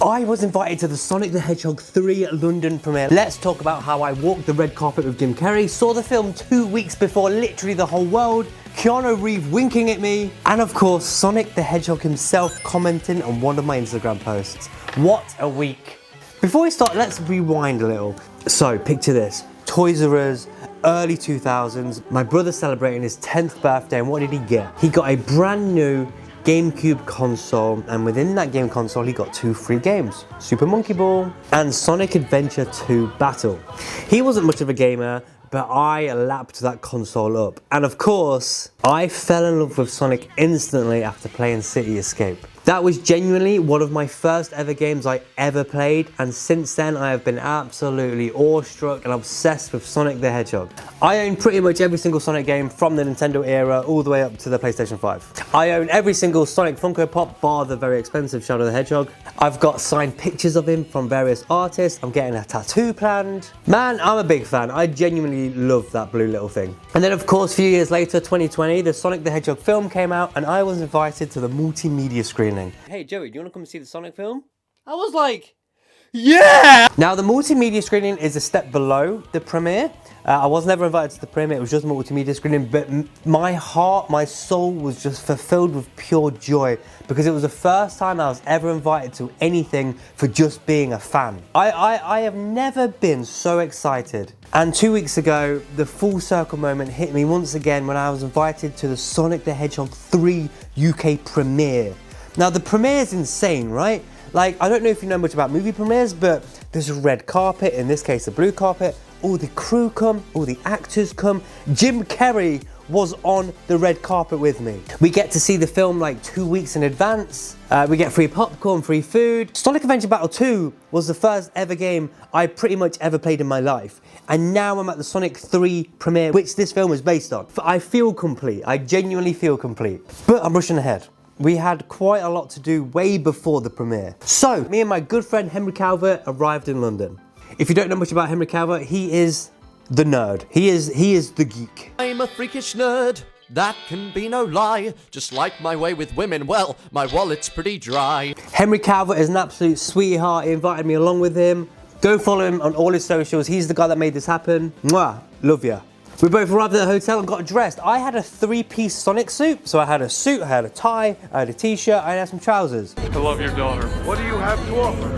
I was invited to the Sonic the Hedgehog 3 London premiere. Let's talk about how I walked the red carpet with Jim Carrey, saw the film 2 weeks before literally the whole world, Keanu Reeves winking at me, and of course Sonic the Hedgehog himself commenting on one of my Instagram posts. What a week. Before we start, let's rewind a little. So picture this, Toys R Us, early 2000s, my brother celebrating his 10th birthday, and what did he get? He got a brand new GameCube console, and within that game console he got 2 free games, Super Monkey Ball and Sonic Adventure 2 Battle. He wasn't much of a gamer, but I lapped that console up. And of course, I fell in love with Sonic instantly after playing City Escape. That was genuinely one of my first ever games I ever played, and since then I have been absolutely awestruck and obsessed with Sonic the Hedgehog. I own pretty much every single Sonic game from the Nintendo era all the way up to the PlayStation 5. I own every single Sonic Funko Pop bar the very expensive Shadow the Hedgehog. I've got signed pictures of him from various artists. I'm getting a tattoo planned. Man, I'm a big fan. I genuinely love that blue little thing. And then of course, a few years later, 2020, the Sonic the Hedgehog film came out and I was invited to the multimedia screening. Hey Joey, do you want to come see the Sonic film? I was like, yeah! Now the multimedia screening is a step below the premiere. I was never invited to the premiere, it was just a multimedia screening, but my heart, my soul was just fulfilled with pure joy because it was the first time I was ever invited to anything for just being a fan. I have never been so excited. And 2 weeks ago, the full circle moment hit me once again when I was invited to the Sonic the Hedgehog 3 UK premiere. Now the premiere is insane, right? Like, I don't know if you know much about movie premieres, but there's a red carpet, in this case a blue carpet, all the crew come, all the actors come. Jim Carrey was on the red carpet with me. We get to see the film like 2 weeks in advance. We get free popcorn, free food. Sonic Adventure Battle 2 was the first ever game I pretty much ever played in my life. And now I'm at the Sonic 3 premiere, which this film is based on. I feel complete, I genuinely feel complete. But I'm rushing ahead. We had quite a lot to do way before the premiere. So, me and my good friend Henry Calvert arrived in London. If you don't know much about Henry Calvert, he is the nerd. He is the geek. I'm a freakish nerd, that can be no lie. Just like my way with women, well, my wallet's pretty dry. Henry Calvert is an absolute sweetheart. He invited me along with him. Go follow him on all his socials. He's the guy that made this happen. Mwah, love ya. We both arrived at the hotel and got dressed. I had a 3-piece Sonic suit. So I had a suit, I had a tie, I had a t-shirt, I had some trousers. I love your daughter. What do you have to offer?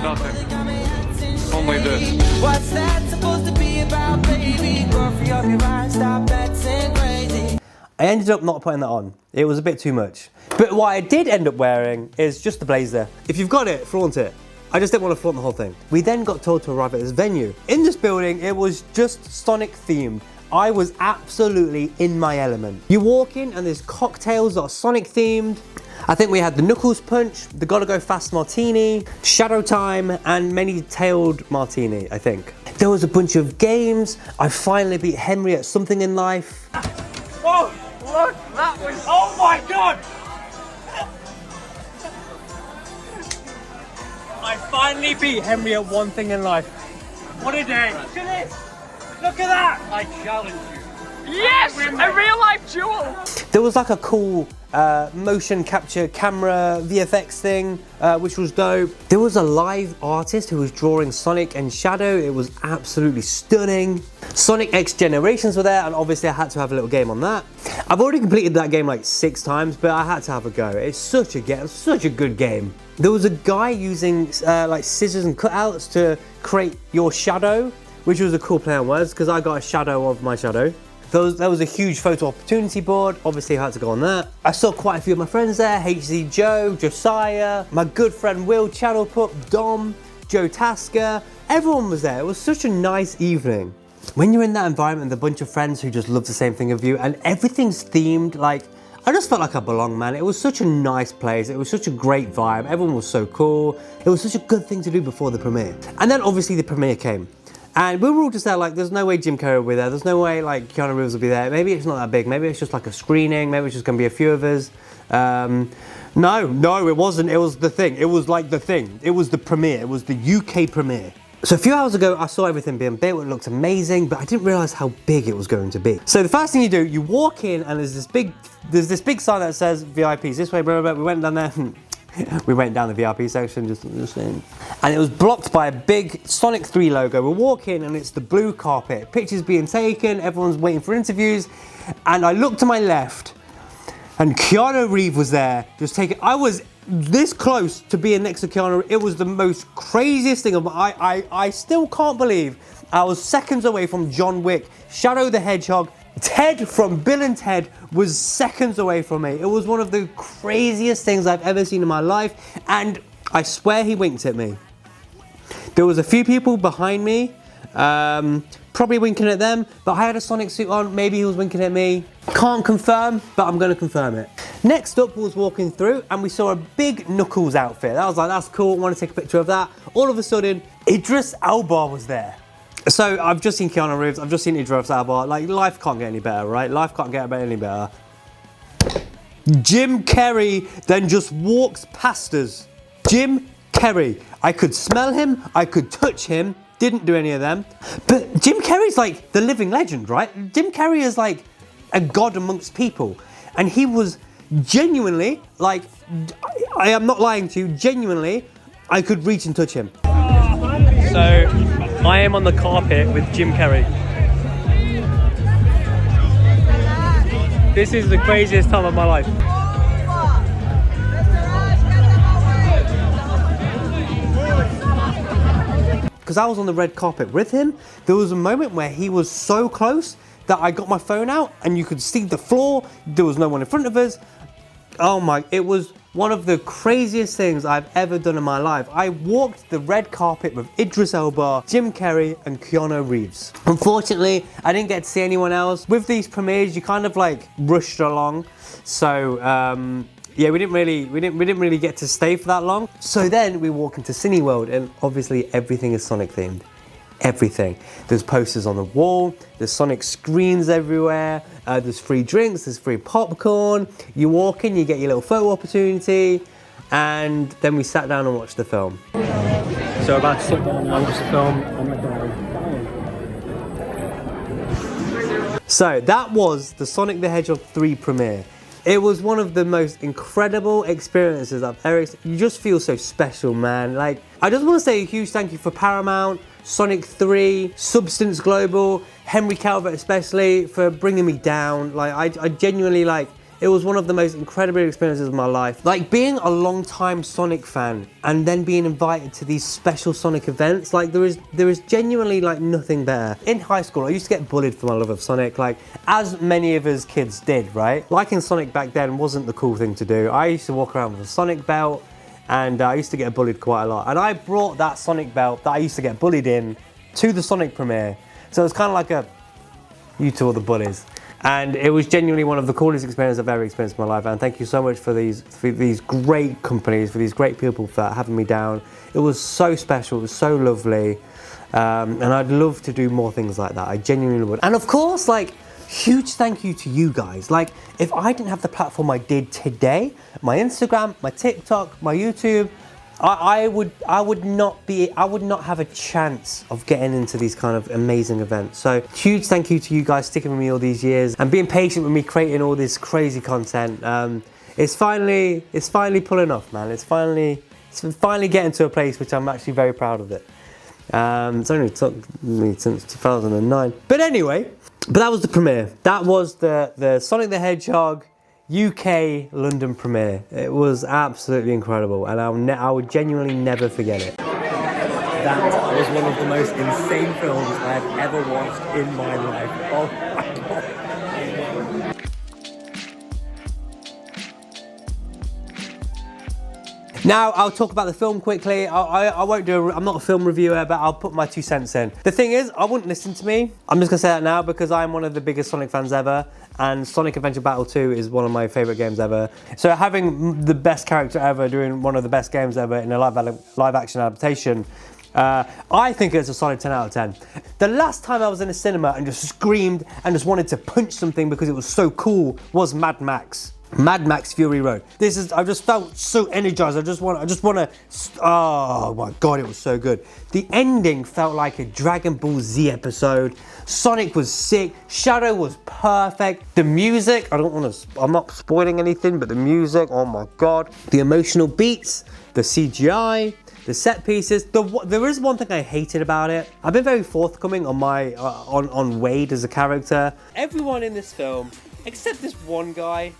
Nothing. Only this. What's that supposed to be about, baby? Girl, free up your eyes, stop acting crazy. I ended up not putting that on. It was a bit too much. But what I did end up wearing is just the blazer. If you've got it, flaunt it. I just didn't want to flaunt the whole thing. We then got told to arrive at this venue. In this building, it was just Sonic themed. I was absolutely in my element. You walk in and there's cocktails that are Sonic themed. I think we had the Knuckles Punch, the Gotta Go Fast Martini, Shadow Time, and Many-Tailed Martini, I think. There was a bunch of games. I finally beat Henry at something in life. Oh, look, that was, oh my God! I finally beat Henry at one thing in life. What a day. Look at this. Look at that! I challenge you. Yes! A real life duel! There was like a cool motion capture camera VFX thing, which was dope. There was a live artist who was drawing Sonic and Shadow. It was absolutely stunning. Sonic X Generations were there, and obviously I had to have a little game on that. I've already completed that game like 6 times, but I had to have a go. It's such a good game. There was a guy using like scissors and cutouts to create your shadow, which was a cool play on words because I got a shadow of my shadow. There was a huge photo opportunity board. Obviously I had to go on that. I saw quite a few of my friends there. HZ Joe, Josiah, my good friend Will Channel Pup, Dom, Joe Tasker. Everyone was there. It was such a nice evening. When you're in that environment with a bunch of friends who just love the same thing as you and everything's themed, like, I just felt like I belonged, man. It was such a nice place. It was such a great vibe. Everyone was so cool. It was such a good thing to do before the premiere. And then obviously the premiere came. And we were all just there like, there's no way Jim Carrey will be there. There's no way like Keanu Reeves will be there. Maybe it's not that big. Maybe it's just like a screening. Maybe it's just gonna be a few of us. No, it wasn't. It was the thing. It was like the thing. It was the premiere. It was the UK premiere. So a few hours ago, I saw everything being built. It looked amazing, but I didn't realize how big it was going to be. So the first thing you do, you walk in and there's this big sign that says VIPs this way, blah, blah, blah. We went down there. We went down the VIP section, just saying. And it was blocked by a big Sonic 3 logo. We're walking and it's the blue carpet. Pictures being taken, everyone's waiting for interviews. And I looked to my left and Keanu Reeves was there, just taking, I was this close to being next to Keanu. It was the most craziest thing. I still can't believe I was seconds away from John Wick, Shadow the Hedgehog. Ted from Bill and Ted was seconds away from me. It was one of the craziest things I've ever seen in my life, and I swear he winked at me. There was a few people behind me, probably winking at them, but I had a Sonic suit on, maybe he was winking at me. Can't confirm, but I'm gonna confirm it. Next up was walking through and we saw a big Knuckles outfit. I was like, that's cool, I want to take a picture of that. All of a sudden, Idris Elba was there. So I've just seen Keanu Reeves, I've just seen Idris Elba. Like, life can't get any better, right? Life can't get any better. Jim Carrey then just walks past us. Jim Carrey. I could smell him, I could touch him, didn't do any of them. But Jim Carrey's like the living legend, right? Jim Carrey is like a god amongst people. And he was genuinely, like, I am not lying to you, genuinely, I could reach and touch him. So, I am on the carpet with Jim Carrey. This is the craziest time of my life. Because I was on the red carpet with him, there was a moment where he was so close that I got my phone out and you could see the floor, there was no one in front of us. Oh my, it was one of the craziest things I've ever done in my life. I walked the red carpet with Idris Elba, Jim Carrey, and Keanu Reeves. Unfortunately, I didn't get to see anyone else. With these premieres, you kind of like rushed along. So, yeah, we didn't really get to stay for that long. So then we walk into Cineworld and obviously everything is Sonic themed. Everything. There's posters on the wall, there's Sonic screens everywhere, there's free drinks, there's free popcorn. You walk in, you get your little photo opportunity, and then we sat down and watched the film. So about to sit down and watch the film. Oh my God. So that was the Sonic the Hedgehog 3 premiere. It was one of the most incredible experiences I've ever experienced. You just feel so special, man. Like, I just want to say a huge thank you for Paramount, Sonic 3, Substance Global, Henry Calvert especially, for bringing me down. Like, I genuinely, like, it was one of the most incredible experiences of my life. Like, being a long-time Sonic fan and then being invited to these special Sonic events, like, there is genuinely, like, nothing better. In high school, I used to get bullied for my love of Sonic, like, as many of us kids did, right? Liking Sonic back then wasn't the cool thing to do. I used to walk around with a Sonic belt, and I used to get bullied quite a lot. And I brought that Sonic belt that I used to get bullied in to the Sonic premiere. So it was kind of like a, you two are the bullies. And it was genuinely one of the coolest experiences I've ever experienced in my life. And thank you so much for these great companies, for these great people for having me down. It was so special, it was so lovely. And I'd love to do more things like that. I genuinely would. And of course, like, huge thank you to you guys. Like, if I didn't have the platform I did today, my Instagram, my TikTok, my YouTube, I would not have a chance of getting into these kind of amazing events. So huge thank you to you guys sticking with me all these years and being patient with me creating all this crazy content. It's finally pulling off, man. It's finally getting to a place which I'm actually very proud of it. It's only took me since 2009. But anyway, that was the premiere. That was the Sonic the Hedgehog UK London premiere. It was absolutely incredible, and I would genuinely never forget it. That was one of the most insane films I've ever watched in my life. Oh my God. Now, I'll talk about the film quickly. I won't do I'm not a film reviewer, but I'll put my 2 cents in. The thing is, I wouldn't listen to me. I'm just gonna say that now because I'm one of the biggest Sonic fans ever, and Sonic Adventure Battle 2 is one of my favorite games ever. So having the best character ever doing one of the best games ever in a live action adaptation, I think it's a solid 10 out of 10. The last time I was in a cinema and just screamed and just wanted to punch something because it was so cool was Mad Max. Mad Max Fury Road. I just felt so energized. I just want to, oh my God, it was so good. The ending felt like a Dragon Ball Z episode. Sonic was sick. Shadow was perfect. The music, I'm not spoiling anything, but the music, oh my God. The emotional beats, the CGI, the set pieces. There is one thing I hated about it. I've been very forthcoming on on Wade as a character. Everyone in this film, except this one guy,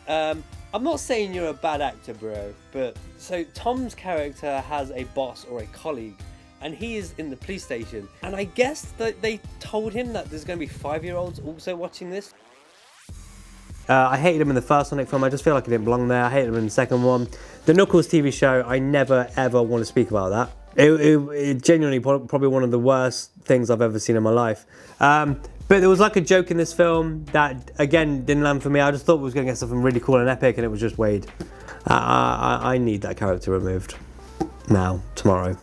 I'm not saying you're a bad actor, bro, but so Tom's character has a boss or a colleague, and he is in the police station, and I guess that they told him that there's going to be 5-year-olds also watching this. I hated him in the first Sonic film. I just feel like he didn't belong there. I hated him in the second one. The Knuckles TV show, I never ever want to speak about that. It genuinely probably one of the worst things I've ever seen in my life. But there was like a joke in this film that, again, didn't land for me. I just thought we was going to get something really cool and epic, and it was just Wade. I need that character removed. Now, tomorrow,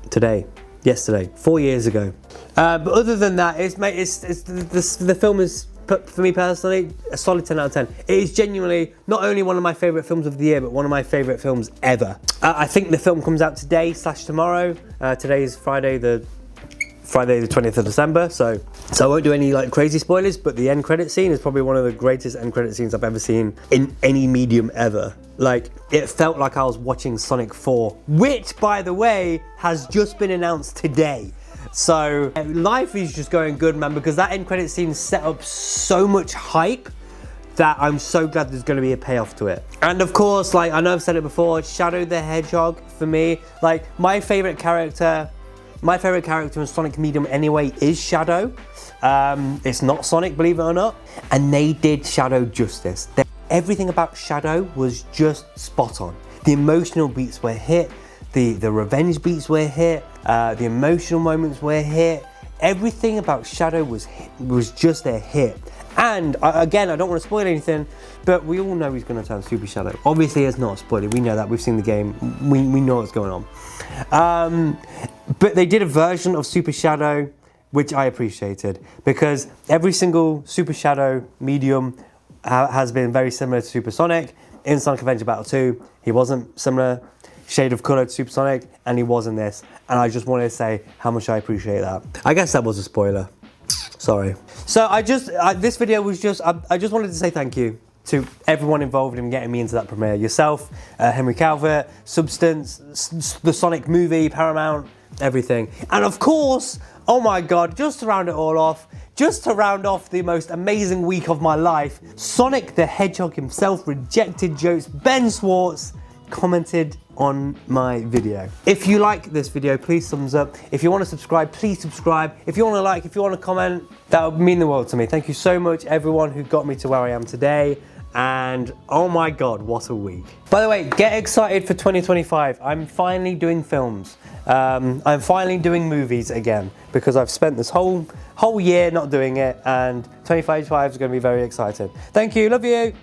today, yesterday, 4 years ago. But other than that, the film is, for me personally, a solid 10 out of 10. It is genuinely not only one of my favourite films of the year, but one of my favourite films ever. I think the film comes out today/tomorrow. Today is Friday the 20th of December, so I won't do any like crazy spoilers, but the end credit scene is probably one of the greatest end credit scenes I've ever seen in any medium ever. Like, it felt like I was watching Sonic 4, which, by the way, has just been announced today. So life is just going good, man, because that end credit scene set up so much hype that I'm so glad there's going to be a payoff to it. And of course, like I know I've said it before, Shadow the Hedgehog, for me, like my favorite character in Sonic medium anyway is Shadow. It's not Sonic, believe it or not. And they did Shadow justice. Everything about Shadow was just spot on. The emotional beats were hit. The revenge beats were hit. The emotional moments were hit. Everything about Shadow was just a hit. And again, I don't want to spoil anything, but we all know he's going to turn Super Shadow. Obviously, it's not a spoiler. We know that. We've seen the game. We know what's going on. But they did a version of Super Shadow, which I appreciated, because every single Super Shadow medium has been very similar to Super Sonic. In Sonic Adventure Battle 2, he wasn't similar shade of colour to Super Sonic, and he was in this. And I just wanted to say how much I appreciate that. I guess that was a spoiler. Sorry. So this video was just, I just wanted to say thank you to everyone involved in getting me into that premiere. Yourself, Henry Calvert, Substance, the Sonic movie, Paramount, everything. And of course, oh my God, just to round it all off, just to round off the most amazing week of my life, Sonic the Hedgehog himself, Rejected Jokes, Ben Schwartz, commented on my video. If you like this video, please thumbs up. If you want to subscribe, please subscribe. If you want to like, if you want to comment, that would mean the world to me. Thank you so much, everyone who got me to where I am today. And oh my God, what a week. By the way, get excited for 2025. I'm finally doing films. I'm finally doing movies again, because I've spent this whole year not doing it, and 2025 is going to be very exciting. Thank you, love you.